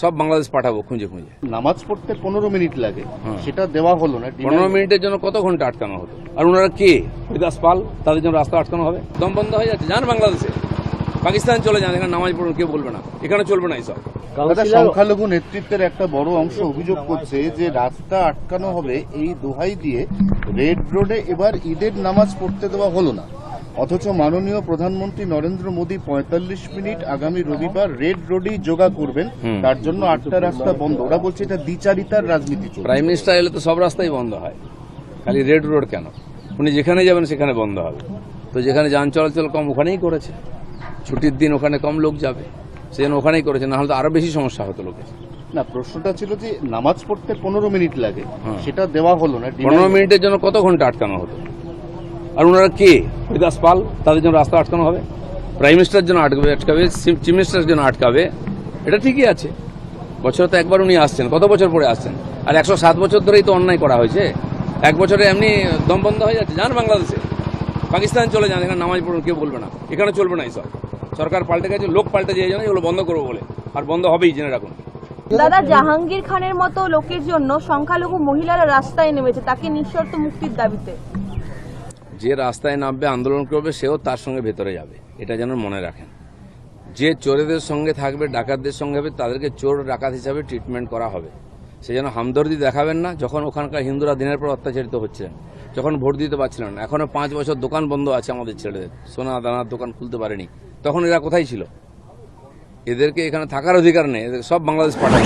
সব বাংলাদেশ পাঠাবো খুঁজে খুঁজে। নামাজ পড়তে 15 মিনিট লাগে, সেটা দেওয়া হলো না। 15 মিনিটের জন্য কত ঘন্টা আটকানো হতো? আর ওনারা কে? হরিদাস পাল, তাদের জন্য রাস্তা আটকানো হবে? দম বন্ধ হয়ে যাচ্ছে। যান বাংলাদেশে, পাকিস্তান চলে যান, এখানে নামাজ পড়ুন, কেউ বলবে না, এখানে চলবে না এইসব। দাদা, সংখ্যালঘু নেতৃত্বের একটা বড় অংশ অভিযোগ করছে যে রাস্তা আটকানো হবে এই দোহাই দিয়ে রেড রোডে এবার ঈদের নামাজ পড়তে দেওয়া হলো না, অথচ মাননীয় প্রধানমন্ত্রী নরেন্দ্র মোদী 45 মিনিট আগামী রবিবার রেড রোডেই যোগা করবেন, তার জন্য 8টা রাস্তা বন্ধ। ওরা বলছে এটা দ্বিচারিতার রাজনীতি চলছে। প্রাইম মিনিস্টার এলে তো সব রাস্তাই বন্ধ হয়, খালি রেড রোড কেন? উনি যেখানে যাবেন সেখানে বন্ধ হবে। তো যেখানে যান চলাচল কম ওখানেই করেছে, ছুটির দিন ওখানে কম লোক যাবে, সেজন্য ওখানেই করেছে, না হলে তো আরো বেশি সমস্যা হতো লোকের। না, প্রশ্নটা ছিল যে নামাজ পড়তে 15 মিনিট লাগে, সেটা দেওয়া হলো না। 15 মিনিটের জন্য কত ঘন্টা আটকানো হতো? আর ওনারা কে? হরিদাস পাল, তাদের জন্য রাস্তা আটকানো হবে? প্রাইম মিনিস্টারের জন্য আটকাবে, চিফ মিনিস্টারের জন্য আটকাবে, এটা ঠিকই আছে। বছরে তো একবার উনি আসছেন, কত বছর পরে আসছেন? আর 107 বছর ধরেই তো অন্যায় করা হয়েছে। এক বছরে এমনি দম বন্ধ হয়ে যাচ্ছে। যান বাংলাদেশে, পাকিস্তান চলে যান, এখানে নামাজ পড়ুন, কেউ বলবে না, এখানে চলবে না এইসব। সরকার পাল্টে গেছে, লোক পাল্টে যায়, এগুলো বন্ধ করবো বলে, আর বন্ধ হবেই, জেনে রাখুন। দাদা, জাহাঙ্গীর খানের মতো লোকের জন্য সংখ্যালঘু মহিলারা রাস্তায় নেমেছে তাকে নিঃশর্ত মুক্তির দাবিতে। যে রাস্তায় নামবে, আন্দোলন করবে, সেও তার সঙ্গে ভেতরে যাবে, এটা যেন মনে রাখেন। যে চোরেদের সঙ্গে থাকবে, ডাকাতদের সঙ্গে হবে, তাদেরকে চোর ডাকাত হিসাবে ট্রিটমেন্ট করা হবে। সে যেন হামদর্দি দেখাবেন না। যখন ওখানকার হিন্দুরা দিনের পর অত্যাচারিত হচ্ছিলেন, যখন ভোট দিতে পারছিলেন না, এখনো 5 বছর দোকান বন্ধ আছে আমাদের ছেলেদের, সোনা দানার দোকান খুলতে পারেনি, তখন এরা কোথায় ছিল? এদেরকে এখানে থাকার অধিকার নেই, এদের সব বাংলাদেশ পাঠায়।